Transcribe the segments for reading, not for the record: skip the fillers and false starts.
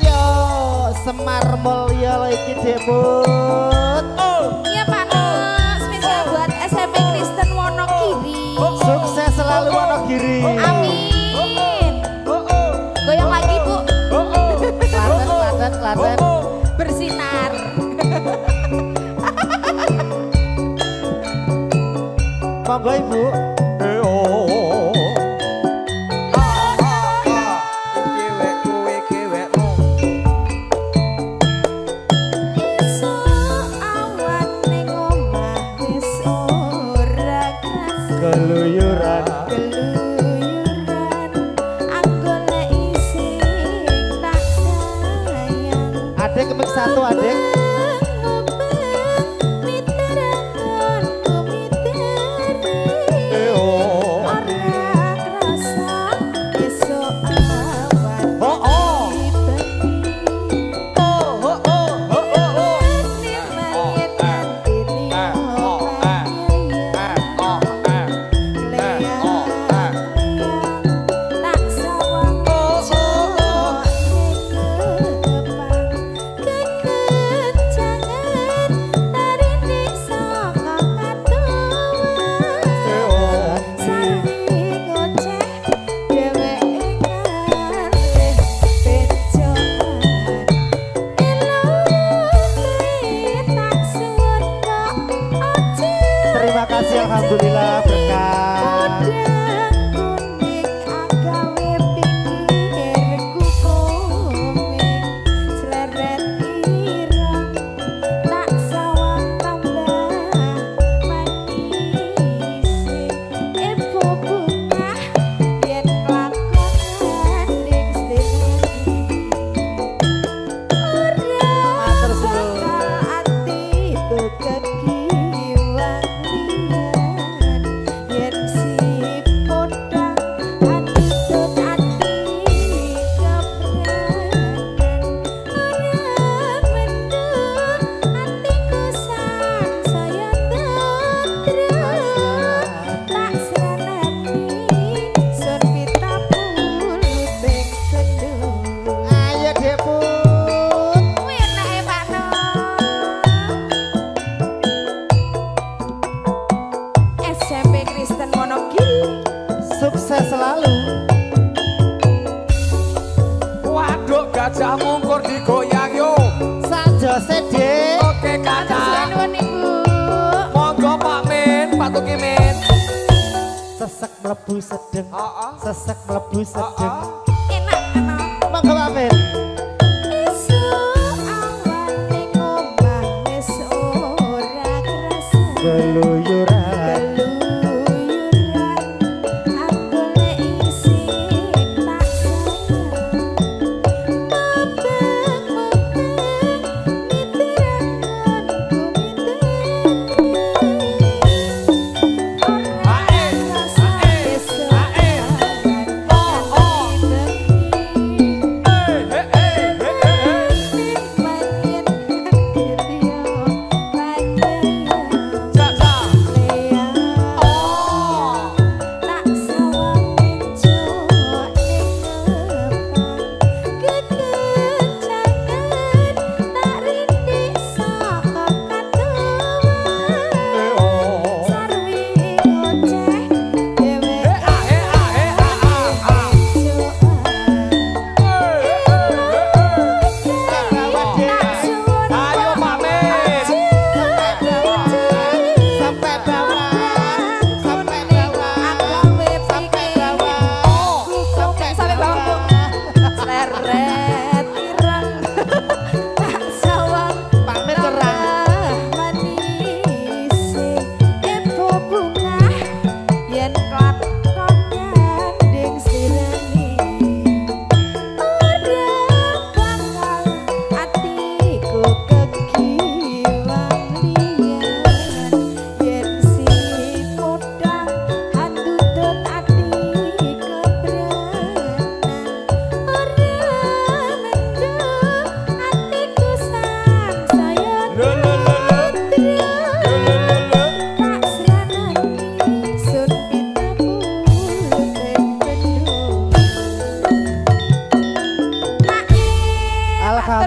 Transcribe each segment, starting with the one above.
Yo Semar Mulya lho iki Debut. Iya Pak, spesial buat SMP Kristen Wonogiri. Sukses selalu Wonogiri. Amin. Goyang lagi Bu. Klaten. Bersinar. Monggo Ibu. Keluyuran Adek kemik satu adek. Terima kasih alhamdulillah berkah. Sukses selalu. Waduh gajah mungkur digoyang yo. Saja sedih. Oke kakak. Monggo Pak Min, Pak Tuki Min. Sesek mlebu sedeng. Sesek mlebu sedeng. Enak. Monggo Pak Min. Keluyuran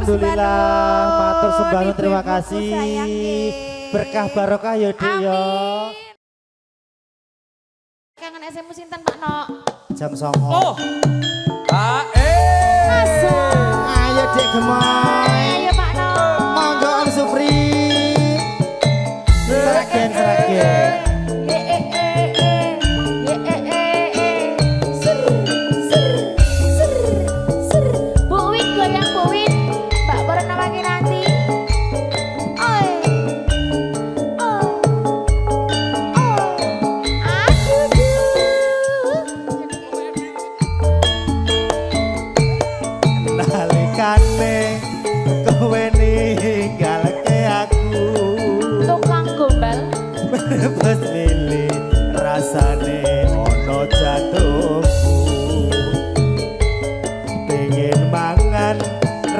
Alhamdulillah, matur sembah nuwun, terima Ibu-ibuku kasih. sayang, nggih. Berkah barokah ya Dik ya. Amin. Kangen SMU sinten Pak Nok? Jam 09.00. Oh. Masa. Ayo Dik Gemoy. Ayo Pak Nok. Monggo Om Supri. Seragen. Bu Win goyang Bu Win. Mbak Boron nawangi nanti. Oi. Oh. Aku Nalikane kowe ninggalke aku. tukang gombal. Bebas milih rasane ono jantungku. Pengen mangan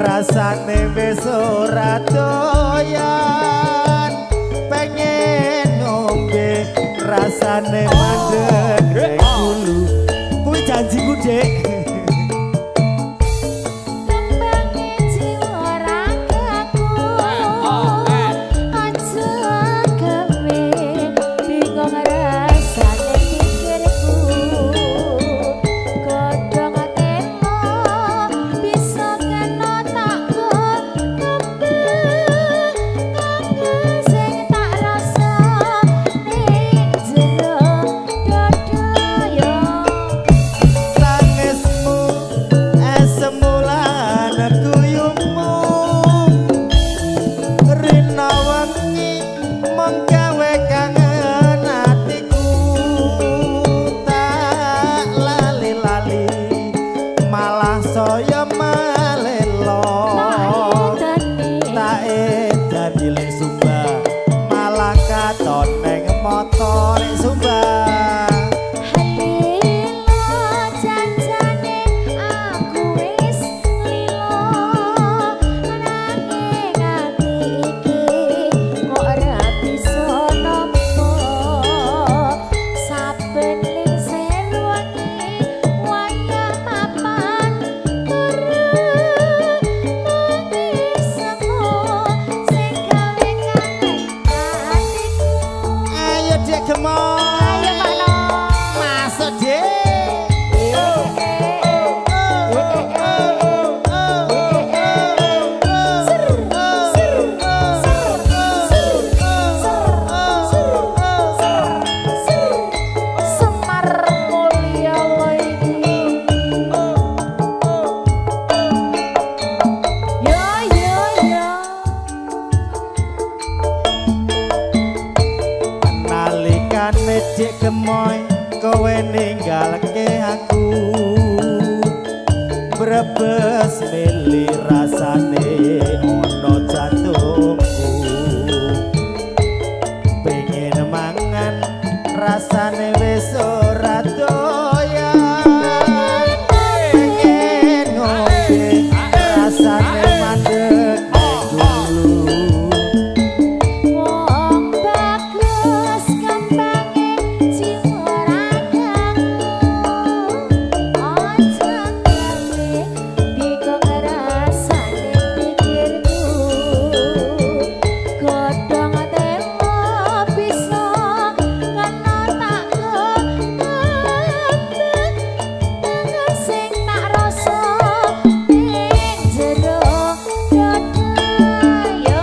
rasane wis ora doyan. Pengen ngombe rasane mandeg ning gulu. Kuwi janjiku, Dik. Kembangi jiwa ragaku. Aja gawe bingung rasane pikirku. Godhong telo bisa kena takku kembang. Kangen sing tak rasa ning jero dada yo. Tangismu semulan guyumu rina wengi menggawe kangen atiku tak lali-lali malah saya malelo tak edan iling sumba malah katon neng motor sumba. Halila janjane aku wis lilo nanging ati iki kok ora bisa nampa saben ning serwangi wayah mapan turun nangis semua sing gawe kangen atiku. Ayo Dik Gemoy. Ayo Pak Nok. Masuk Dik. Semar Mulia lagi. Yo. Nalikane Dik Gemoy kowe ninggalke aku brebes milih rasane ono jantungku pengen mangan rasane wis ora doyan pengen ngombe rasane mandeg dulu. Wong bagus kembange jiwa ragaku. Aja gawe bingung rasane pikirku. Godhong telo bisa kena takku kembang. Tangan sing tak rasa ning jero dada yo.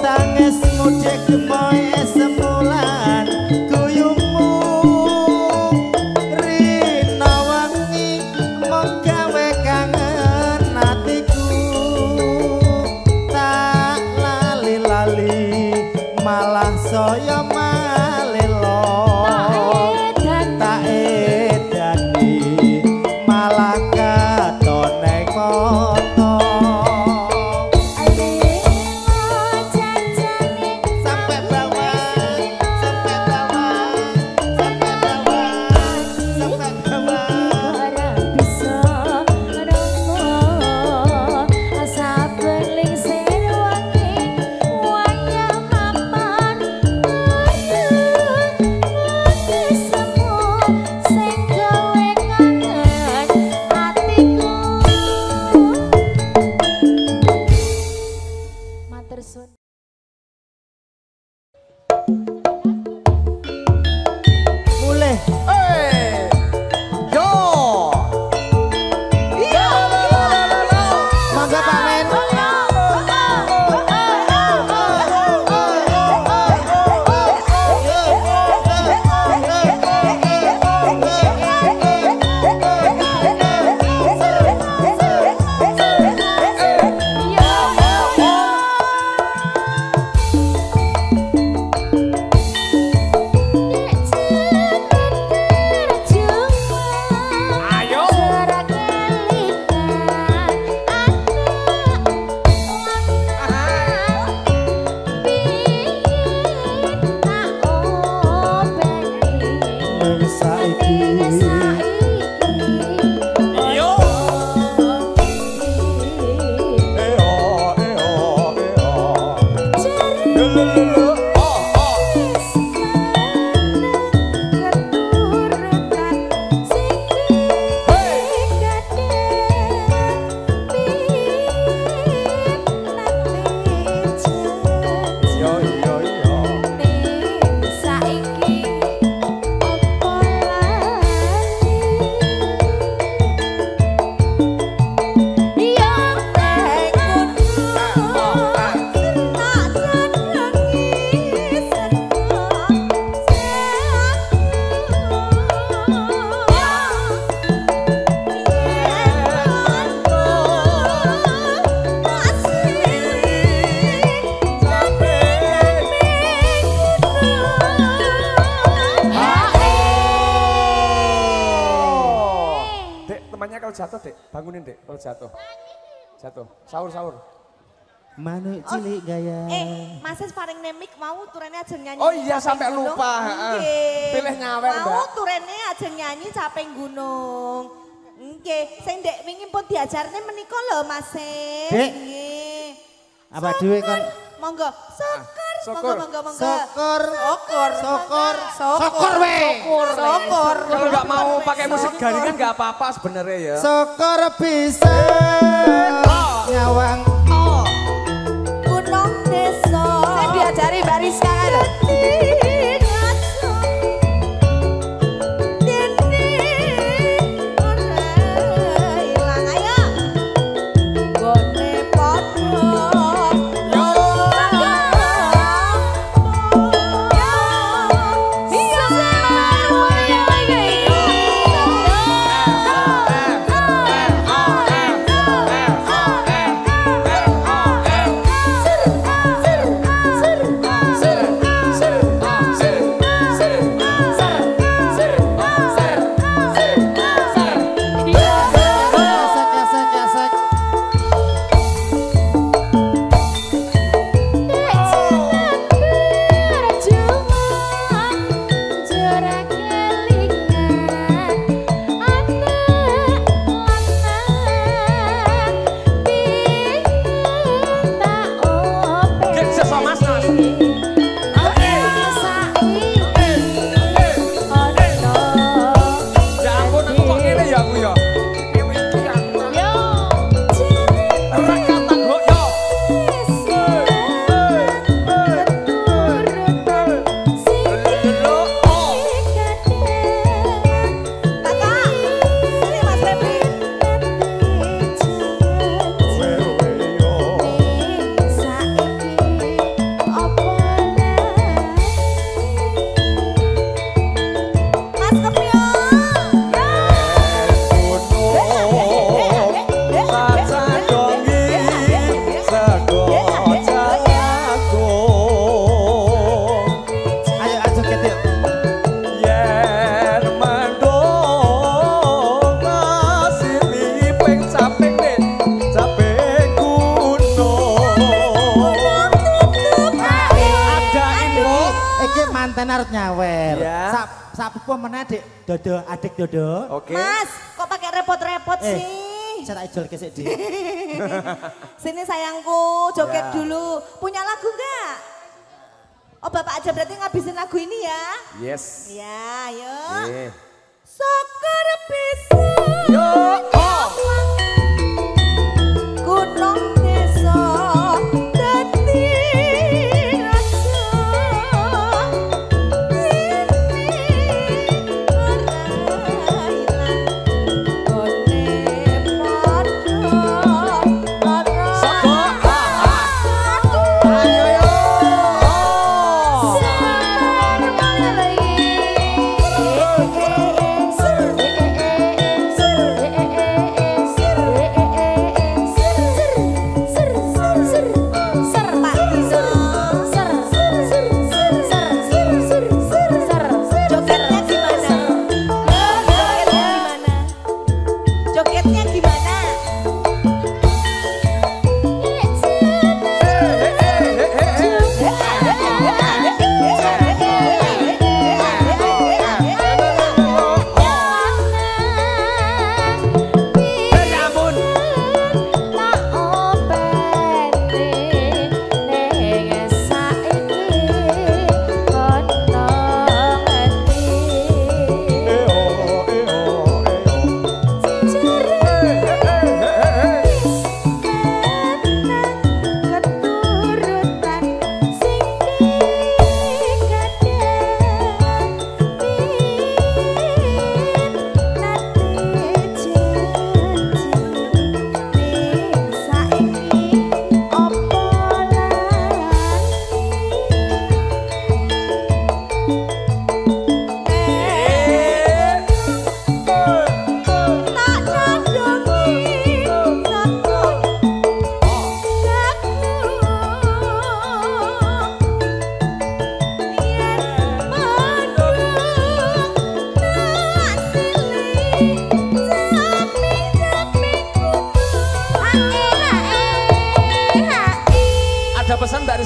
Tangismu Dik Gemoy semulan guyumu rina wengi menggawe kangen atiku tak lali-lali malah saya malelo tak edani malah katon neng motor. Sampai bawah, sampai bawah, sampai bawah, sampai bawah. Mamanya kalau jatuh, Dek. Bangunin, Dek. Kalau jatuh. Jatuh. Sahur. Manuk cilik gaya. Mas paling nemik mau turene aja nyanyi. Oh iya sampai lupa. Pilih nyawer, Mbak. Mau turene aja nyanyi caping gunung. Nggih, sing Dek wingi pun diajarne menika lho, Mas. Dek. Nggih. Apa dhewe kon? Monggo. Sokor. Monggo. Sokor we. Sokor. Kalau nggak mau pakai musik garingan nggak apa-apa sebenarnya ya. Sokor bisa nyawang. Gunung desa. Saya diajari bariska lho. Mantan harus nyawer. Ya. Sapu meneh Dik Dodo, adik Dodo. Oke. Mas, kok pakai repot-repot sih? Saya tak ijol kesik Dik. Sini sayangku, joget Ya. dulu. Punya lagu nggak? Oh Bapak aja berarti ngabisin lagu ini ya? Yes. Ya, ayo. Yeah. Sokor bisa. Yo. Oh. Gunung desa dadi rasa. Ini ora ilang gone padha ora. Ayo yo. Semar malah lagi.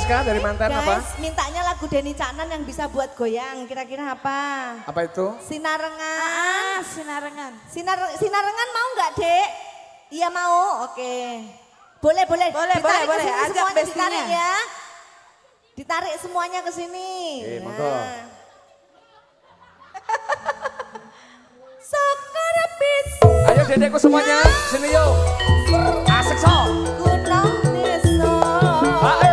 Siska dari Manten apa? Guys, mintanya lagu Denny Caknan yang bisa buat goyang. Kira-kira apa? Apa itu? Sinarengan. Sinarengan. Sinarengan mau nggak, Dek? Iya mau. Oke. Boleh. Boleh. Ditarik ke sini Ajak semuanya, bestinya. ditarik ya. Ditarik semuanya ke sini. Monggo. Sokor bis. Ayo dedekku semuanya, sini yuk. Asik so. Gunung Deso. Ayo.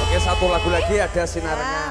Oke, satu lagu lagi ada Sinarengan.